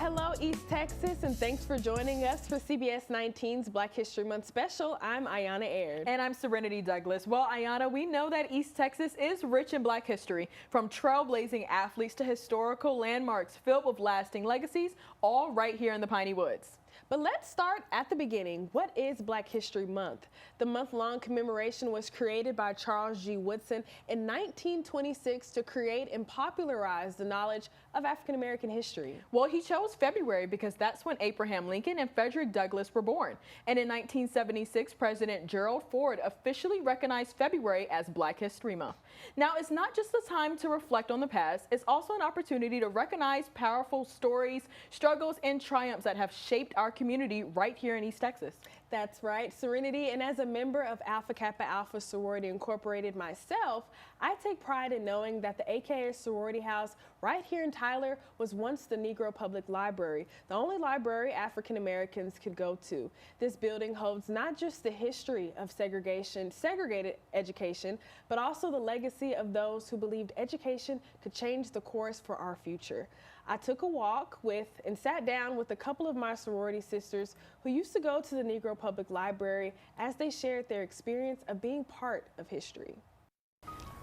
Hello, East Texas, and thanks for joining us for CBS 19's Black History Month special. I'm Ayana Aird. And I'm Serenity Douglas. Well, Ayana, we know that East Texas is rich in Black history, from trailblazing athletes to historical landmarks filled with lasting legacies, all right here in the Piney Woods. But let's start at the beginning. What is Black History Month? The month-long commemoration was created by Charles G. Woodson in 1926 to create and popularize the knowledge of African American history. Well, he chose February because that's when Abraham Lincoln and Frederick Douglass were born. And in 1976, President Gerald Ford officially recognized February as Black History Month. Now, it's not just a time to reflect on the past, it's also an opportunity to recognize powerful stories, struggles, and triumphs that have shaped our community right here in East Texas. That's right, Serenity, and as a member of Alpha Kappa Alpha Sorority Incorporated myself, I take pride in knowing that the AKA Sorority House right here in Tyler was once the Negro Public Library, the only library African Americans could go to. This building holds not just the history of segregated education, but also the legacy of those who believed education could change the course for our future. I took a walk with and sat down with a couple of my sorority sisters who used to go to the Negro Public Library as they shared their experience of being part of history.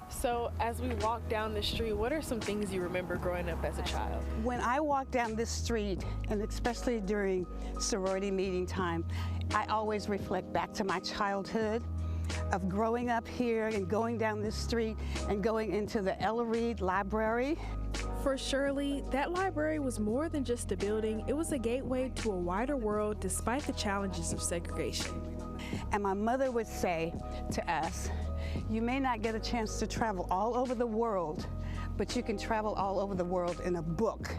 So as we walk down the street, what are some things you remember growing up as a child? When I walk down this street, and especially during sorority meeting time, I always reflect back to my childhood of growing up here and going down this street and going into the Ella Reed Library. For Shirley, that library was more than just a building. It was a gateway to a wider world despite the challenges of segregation. And my mother would say to us, you may not get a chance to travel all over the world, but you can travel all over the world in a book.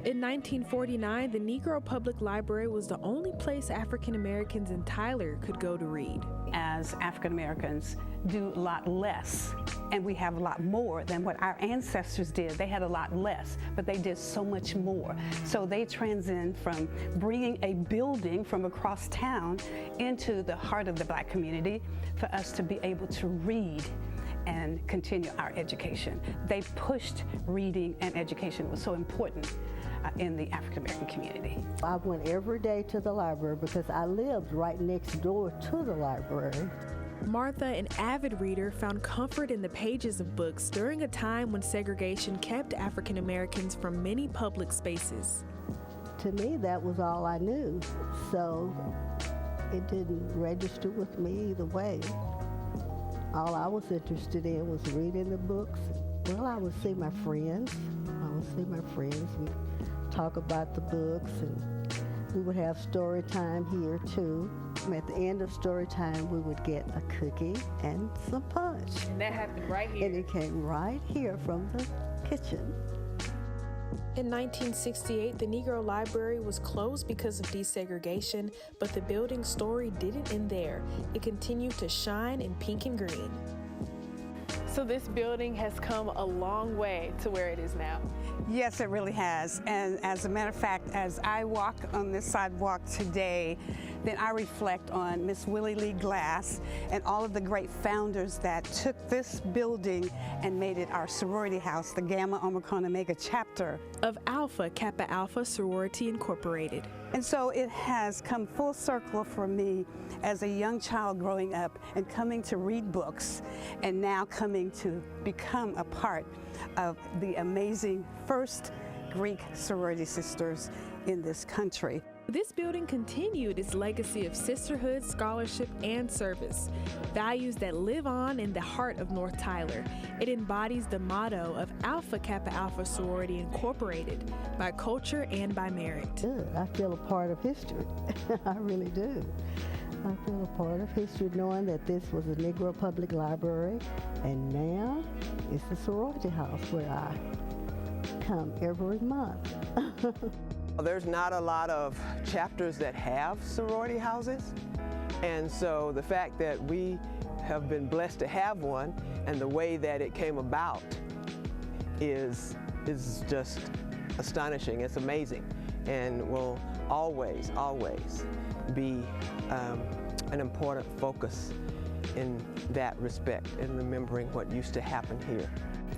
In 1949, the Negro Public Library was the only place African Americans in Tyler could go to read. As African Americans do a lot less, and we have a lot more than what our ancestors did. They had a lot less, but they did so much more. So they transcend from bringing a building from across town into the heart of the Black community for us to be able to read and continue our education. They pushed reading and education. It was so important in the African American community. I went every day to the library because I lived right next door to the library. Martha, an avid reader, found comfort in the pages of books during a time when segregation kept African Americans from many public spaces. To me, that was all I knew, so it didn't register with me either way. All I was interested in was reading the books. Well, I would see my friends. We'd talk about the books, and we would have story time here too. And at the end of story time, we would get a cookie and some punch. And that happened right here. And it came right here from the kitchen. In 1968, the Negro Library was closed because of desegregation, but the building's story didn't end there. It continued to shine in pink and green. So this building has come a long way to where it is now. Yes, it really has. And as a matter of fact, as I walk on this sidewalk today, then I reflect on Miss Willie Lee Glass and all of the great founders that took this building and made it our sorority house, the Gamma Omicron Omega chapter of Alpha Kappa Alpha Sorority Incorporated. And so it has come full circle for me as a young child growing up and coming to read books and now coming to become a part of the amazing first Greek sorority sisters in this country. This building continued its legacy of sisterhood, scholarship, and service, values that live on in the heart of North Tyler. It embodies the motto of Alpha Kappa Alpha Sorority Incorporated, by culture and by merit. Good. I feel a part of history. I really do. I feel a part of history knowing that this was a Negro Public Library, and now it's the sorority house where I come every month. There's not a lot of chapters that have sorority houses, and so the fact that we have been blessed to have one and the way that it came about is just astonishing. It's amazing, and will always be an important focus in that respect, in remembering what used to happen here.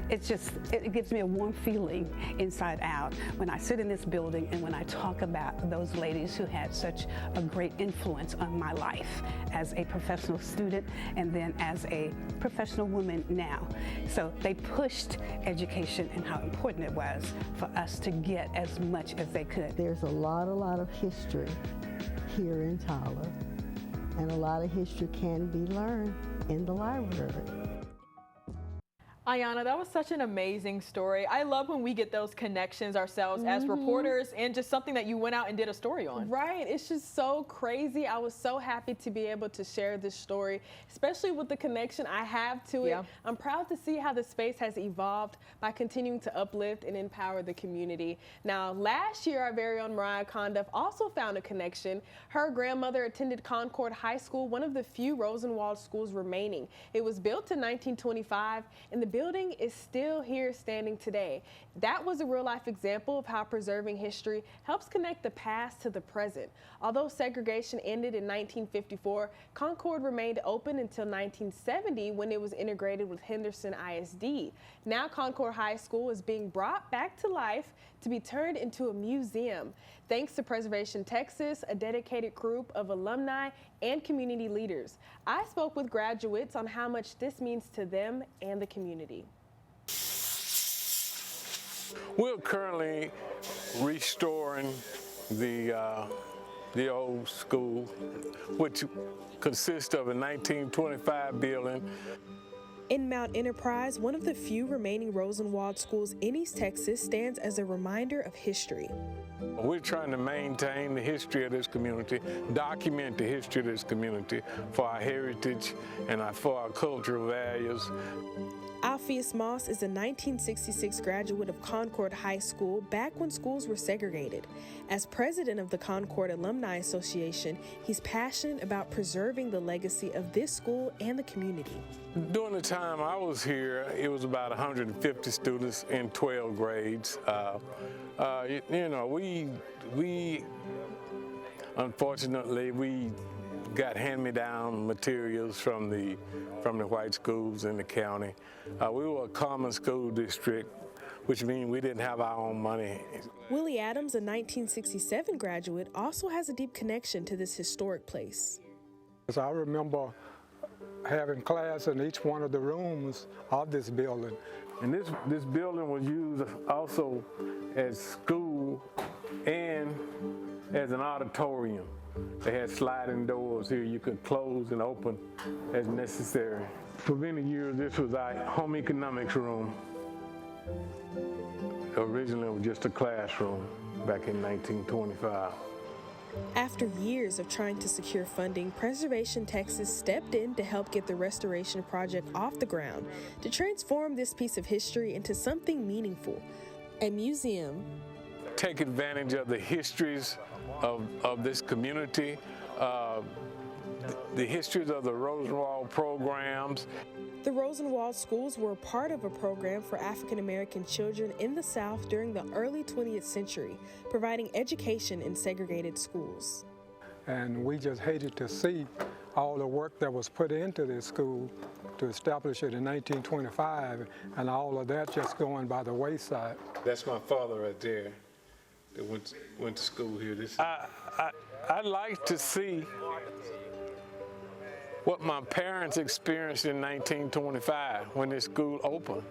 it gives me a warm feeling inside out when I sit in this building and when I talk about those ladies who had such a great influence on my life as a professional student and then as a professional woman now. So they pushed education and how important it was for us to get as much as they could. There's a lot of history here in Tyler, and a lot of history can be learned in the library. Ayanna, that was such an amazing story. I love when we get those connections ourselves as reporters and just something that you went out and did a story on. Right. It's just so crazy. I was so happy to be able to share this story, especially with the connection I have to it. I'm proud to see how the space has evolved by continuing to uplift and empower the community. Now, last year, our very own Mariah Conduff also found a connection. Her grandmother attended Concord High School, one of the few Rosenwald schools remaining. It was built in 1925, and the building is still here standing today. That was a real-life example of how preserving history helps connect the past to the present. Although segregation ended in 1954, Concord remained open until 1970 when it was integrated with Henderson ISD. Now Concord High School is being brought back to life to be turned into a museum. Thanks to Preservation Texas, a dedicated group of alumni and community leaders. I spoke with graduates on how much this means to them and the community. We're currently restoring the old school, which consists of a 1925 building. In Mount Enterprise, one of the few remaining Rosenwald schools in East Texas stands as a reminder of history. We're trying to maintain the history of this community, document the history of this community for our heritage and for our cultural values. Alpheus Moss is a 1966 graduate of Concord High School back when schools were segregated. As president of the Concord Alumni Association, he's passionate about preserving the legacy of this school and the community. During the time I was here, it was about 150 students in 12 grades. You know, we unfortunately, we got hand-me-down materials from the white schools in the county. We were a common school district, which means we didn't have our own money. Willie Adams, a 1967 graduate, also has a deep connection to this historic place. I remember having class in each one of the rooms of this building. And this building was used also as school and as an auditorium. They had sliding doors here you could close and open as necessary. For many years, this was our home economics room. Originally, it was just a classroom back in 1925. After years of trying to secure funding, Preservation Texas stepped in to help get the restoration project off the ground to transform this piece of history into something meaningful, a museum. Take advantage of the histories of this community, the histories of the Rosenwald programs. The Rosenwald schools were part of a program for African American children in the South during the early 20th century, providing education in segregated schools. And we just hated to see all the work that was put into this school to establish it in 1925, and all of that just going by the wayside. That's my father right there that went to school here. I'd like to see what my parents experienced in 1925 when this school opened.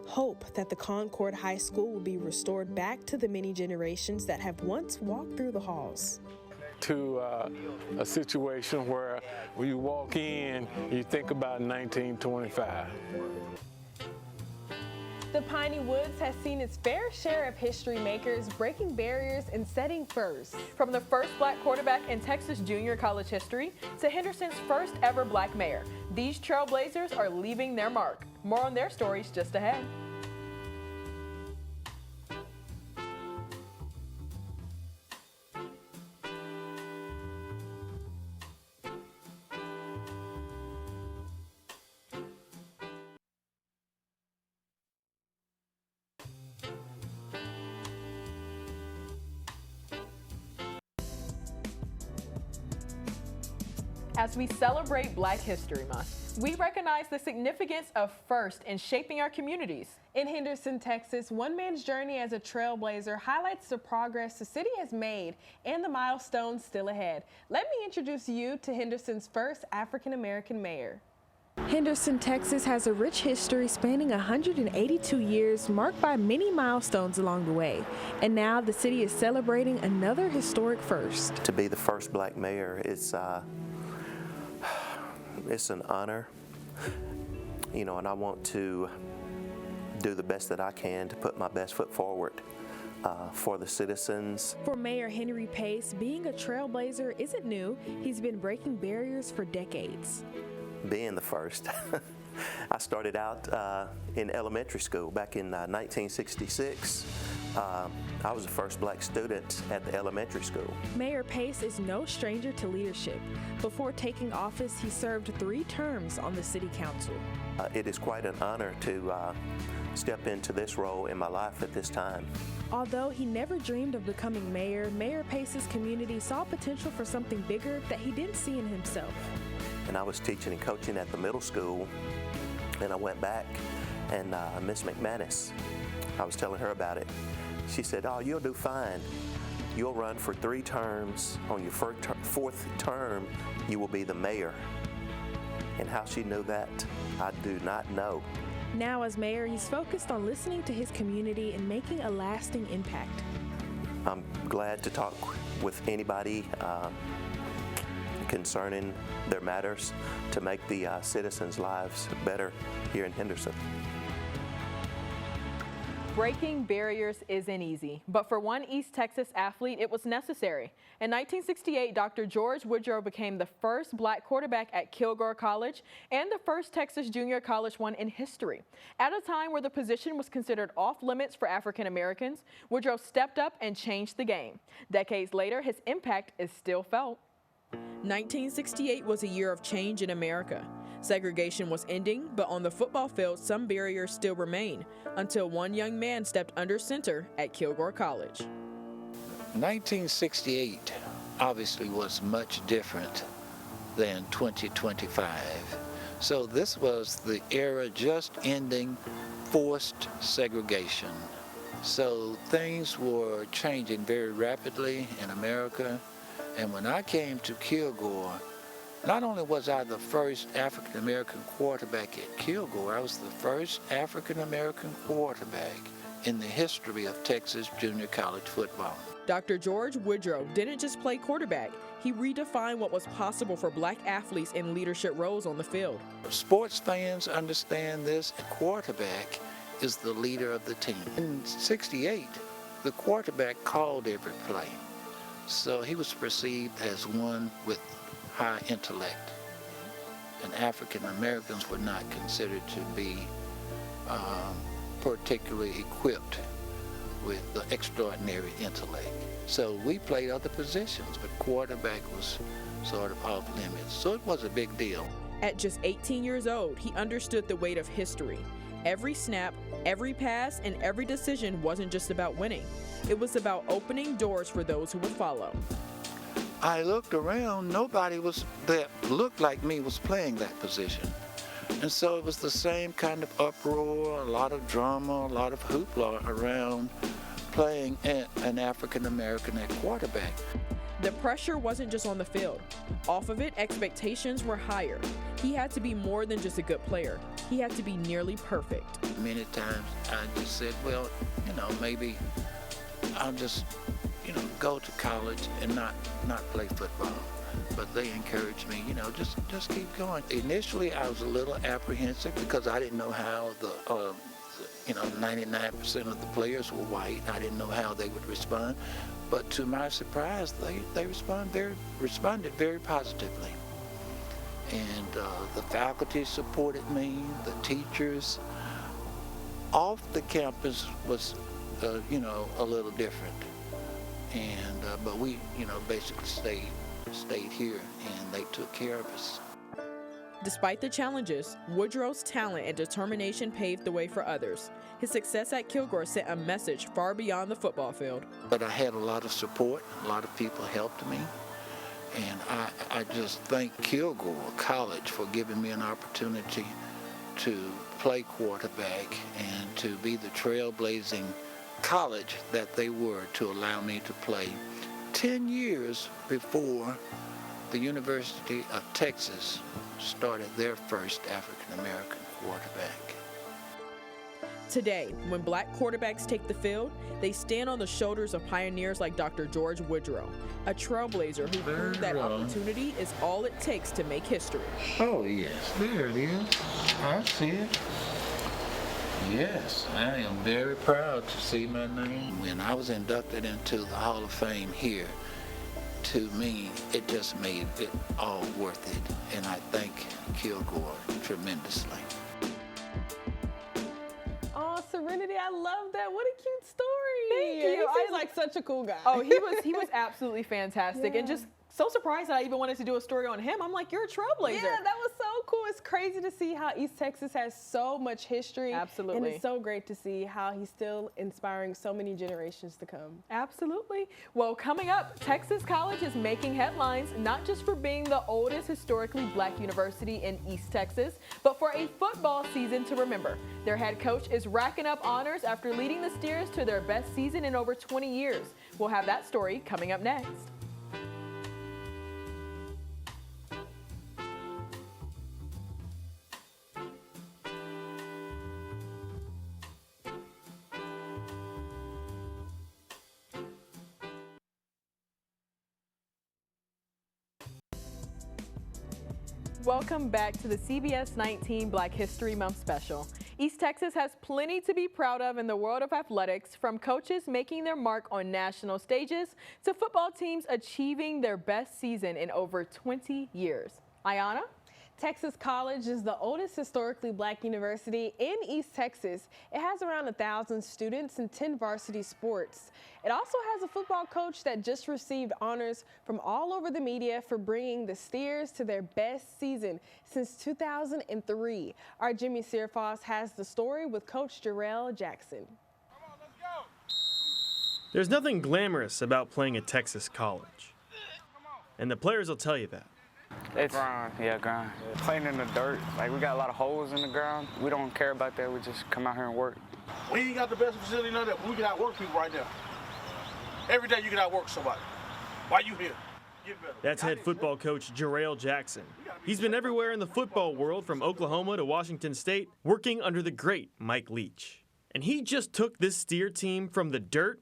Hope that the Concord High School will be restored back to the many generations that have once walked through the halls. To a situation where when you walk in, you think about 1925. The Piney Woods has seen its fair share of history makers breaking barriers and setting first. From the first black quarterback in Texas junior college history to Henderson's first ever black mayor, these trailblazers are leaving their mark. More on their stories just ahead. As we celebrate Black History Month, we recognize the significance of first in shaping our communities. In Henderson, Texas, one man's journey as a trailblazer highlights the progress the city has made and the milestones still ahead. Let me introduce you to Henderson's first African-American mayor. Henderson, Texas has a rich history spanning 182 years, marked by many milestones along the way. And now the city is celebrating another historic first. To be the first Black mayor, it's an honor, you know, and I want to do the best that I can to put my best foot forward for the citizens. For Mayor Henry Pace, being a trailblazer isn't new. He's been breaking barriers for decades. Being the first, I started out in elementary school back in 1966. I was the first Black student at the elementary school. Mayor Pace is no stranger to leadership. Before taking office, he served 3 terms on the city council. It is quite an honor to step into this role in my life at this time. Although he never dreamed of becoming mayor, Mayor Pace's community saw potential for something bigger that he didn't see in himself. And I was teaching and coaching at the middle school, and I went back, and Miss McManus, I was telling her about it. She said, "Oh, you'll do fine. You'll run for 3 terms. On your 4th term, you will be the mayor." And how she knew that, I do not know. Now as mayor, he's focused on listening to his community and making a lasting impact. I'm glad to talk with anybody concerning their matters to make the citizens' lives better here in Henderson. Breaking barriers isn't easy, but for one East Texas athlete, it was necessary. In 1968, Dr. George Woodrow became the first Black quarterback at Kilgore College and the first Texas Junior College one in history. At a time where the position was considered off limits for African Americans, Woodrow stepped up and changed the game. Decades later, his impact is still felt. 1968 was a year of change in America. Segregation was ending, but on the football field, some barriers still remain, until one young man stepped under center at Kilgore College. 1968 obviously was much different than 2025. So this was the era just ending forced segregation. So things were changing very rapidly in America. And when I came to Kilgore, not only was I the first African-American quarterback at Kilgore, I was the first African-American quarterback in the history of Texas junior college football. Dr. George Woodrow didn't just play quarterback. He redefined what was possible for Black athletes in leadership roles on the field. Sports fans understand this. A quarterback is the leader of the team. In '68, the quarterback called every play. So he was perceived as one with high intellect, and African Americans were not considered to be particularly equipped with the extraordinary intellect. So we played other positions, but quarterback was sort of off limits. So it was a big deal. At just 18 years old, he understood the weight of history. Every snap, every pass, and every decision wasn't just about winning. It was about opening doors for those who would follow. I looked around, nobody that looked like me was playing that position. And so it was the same kind of uproar, a lot of drama, a lot of hoopla around playing an African American at quarterback. The pressure wasn't just on the field. Off of it, expectations were higher. He had to be more than just a good player. He had to be nearly perfect. Many times I just said, well, maybe I'll just, go to college and not play football. But they encouraged me, just keep going. Initially, I was a little apprehensive because I didn't know how 99% of the players were white. I didn't know how they would respond. But to my surprise, they responded very positively. And the faculty supported me, the teachers. Off the campus was, a little different. And but we, basically stayed here, and they took care of us. Despite the challenges, Woodrow's talent and determination paved the way for others. His success at Kilgore sent a message far beyond the football field. But I had a lot of support. A lot of people helped me. And I just thank Kilgore College for giving me an opportunity to play quarterback and to be the trailblazing college that they were to allow me to play 10 years before the University of Texas started their first African-American quarterback. Today, when black quarterbacks take the field, they stand on the shoulders of pioneers like Dr. George Woodrow, a trailblazer who proved that opportunity is all it takes to make history. Oh, yes, there it is. I see it. Yes, I am very proud to see my name. When I was inducted into the Hall of Fame here, to me, it just made it all worth it, and I thank Kilgore tremendously. Oh, Serenity, I love that. What a cute story. Thank you. He seems like such a cool guy. Oh, he was absolutely fantastic, and just so surprised that I even wanted to do a story on him. I'm like, you're a trailblazer. Yeah, that was so cool. It's crazy to see how East Texas has so much history. Absolutely. And it's so great to see how he's still inspiring so many generations to come. Absolutely. Well, coming up, Texas College is making headlines not just for being the oldest historically black university in East Texas, but for a football season to remember. Their head coach is racking up honors after leading the Steers to their best season in over 20 years. We'll have that story coming up next. Welcome back to the CBS 19 Black History Month special. East Texas has plenty to be proud of in the world of athletics, from coaches making their mark on national stages to football teams achieving their best season in over 20 years. Ayana? Texas College is the oldest historically black university in East Texas. It has around 1,000 students and 10 varsity sports. It also has a football coach that just received honors from all over the media for bringing the Steers to their best season since 2003. Our Jimmy Searfoss has the story with Coach Jarrell Jackson. There's nothing glamorous about playing at Texas College, and the players will tell you that. It's grind, grind. Playing in the dirt, like we got a lot of holes in the ground. We don't care about that. We just come out here and work. We ain't got the best facility, none of that, but we can outwork people right now. Every day you can outwork somebody. Why you here? Get better. That's head football coach Jarrell Jackson. He's been everywhere in the football world, from Oklahoma to Washington State, working under the great Mike Leach. And he just took this Steer team from the dirt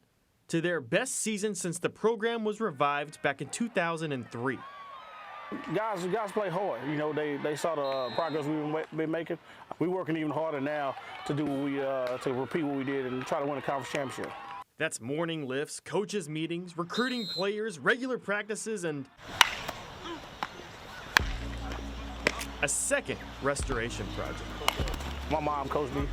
to their best season since the program was revived back in 2003. Guys play hard. You know, they saw the progress we've been making. We're working even harder now to do what we to repeat what we did and try to win a conference championship. That's morning lifts, coaches meetings, recruiting players, regular practices, and a second restoration project. My mom coached me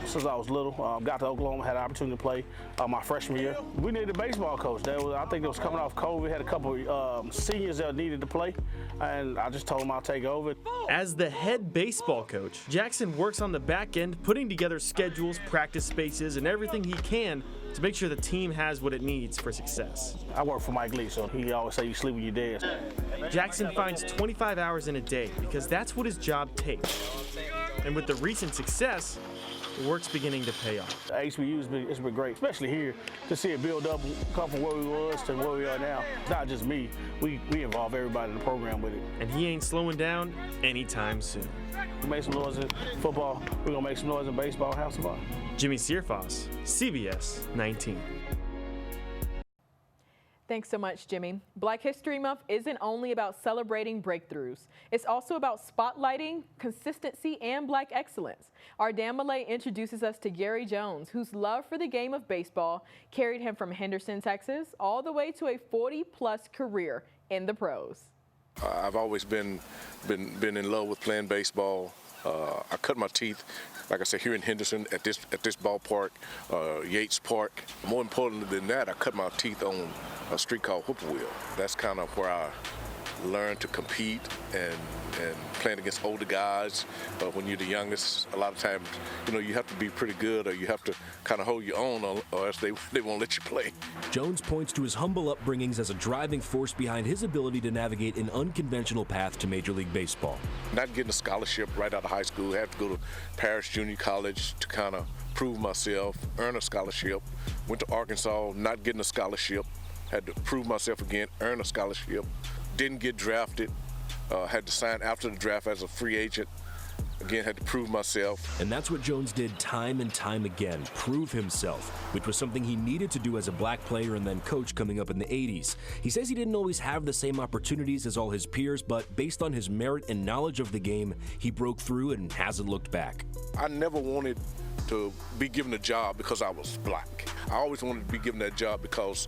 since I was little. Got to Oklahoma, had an opportunity to play my freshman year. We needed a baseball coach. I think it was coming off COVID. We had a couple seniors that needed to play, and I just told them I'll take over. As the head baseball coach, Jackson works on the back end, putting together schedules, practice spaces, and everything he can to make sure the team has what it needs for success. I work for Mike Lee, so he always say you sleep when you're dead. Jackson finds 25 hours in a day because that's what his job takes. And with the recent success, the work's beginning to pay off. HBU has been great, especially here, to see it build up, come from where we was to where we are now. It's not just me. We involve everybody in the program with it. And he ain't slowing down anytime soon. We made some noise in football. We're going to make some noise in baseball and have some fun. Jimmy Searfoss, CBS 19. Thanks so much, Jimmy. Black History Month isn't only about celebrating breakthroughs. It's also about spotlighting consistency and black excellence. Our Dan Malay introduces us to Gary Jones, whose love for the game of baseball carried him from Henderson, Texas, all the way to a 40-plus career in the pros. I've always been in love with playing baseball. I cut my teeth, like I said, here in Henderson at this ballpark, Yates Park. More importantly than that, I cut my teeth on a street called Whippoorwill. That's kind of where I learn to compete and playing against older guys. When you're the youngest, a lot of times, you have to be pretty good, or you have to kind of hold your own, or else they won't let you play. Jones points to his humble upbringings as a driving force behind his ability to navigate an unconventional path to Major League Baseball. Not getting a scholarship right out of high school, I had to go to Paris Junior College to kind of prove myself, earn a scholarship. Went to Arkansas, not getting a scholarship, had to prove myself again, earn a scholarship. Didn't get drafted, had to sign after the draft as a free agent. Again, had to prove myself. And that's what Jones did time and time again, prove himself, which was something he needed to do as a black player and then coach coming up in the 80s. He says he didn't always have the same opportunities as all his peers, but based on his merit and knowledge of the game, he broke through and hasn't looked back. I never wanted to be given a job because I was black. I always wanted to be given that job because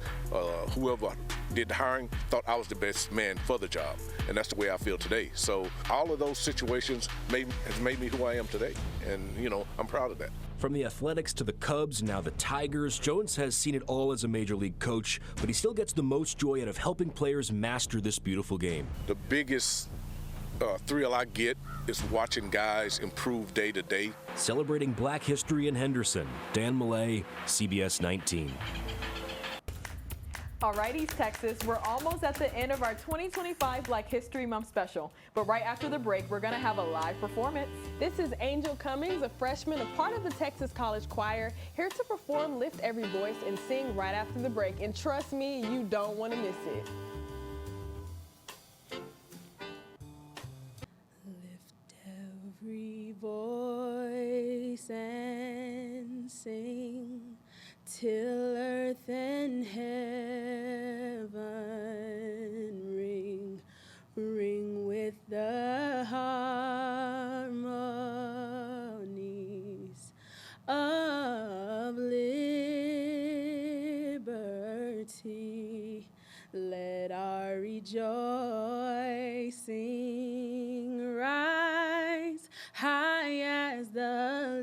whoever did the hiring thought I was the best man for the job, and that's the way I feel today. So all of those situations has made me who I am today, and I'm proud of that. From the Athletics to the Cubs, now the Tigers, Jones has seen it all as a major league coach, but he still gets the most joy out of helping players master this beautiful game. The biggest thrill I get is watching guys improve day to day. Celebrating Black history in Henderson, Dan Millay, CBS 19. All right, East Texas, we're almost at the end of our 2025 Black History Month special. But right after the break, we're going to have a live performance. This is Angel Cummings, a freshman, a part of the Texas College Choir, here to perform Lift Every Voice and sing right after the break. And trust me, you don't want to miss it. Every voice and sing till earth and heaven ring, ring with the harmonies of liberty. Let our rejoicing rise high as the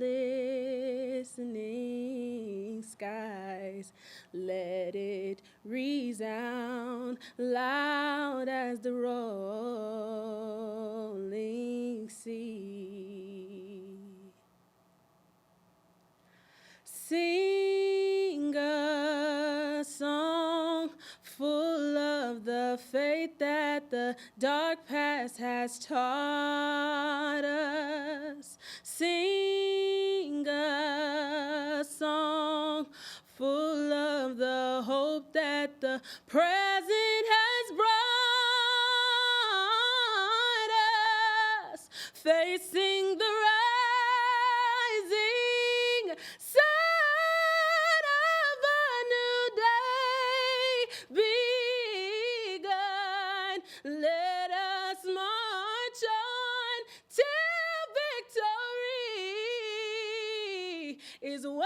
listening skies. Let it resound loud as the rolling sea. Sing a song full of the faith that the dark past has taught us. Sing a song full of the hope that the present has brought us. Facing the rising sun of a new day begun. Let us march on till victory is won.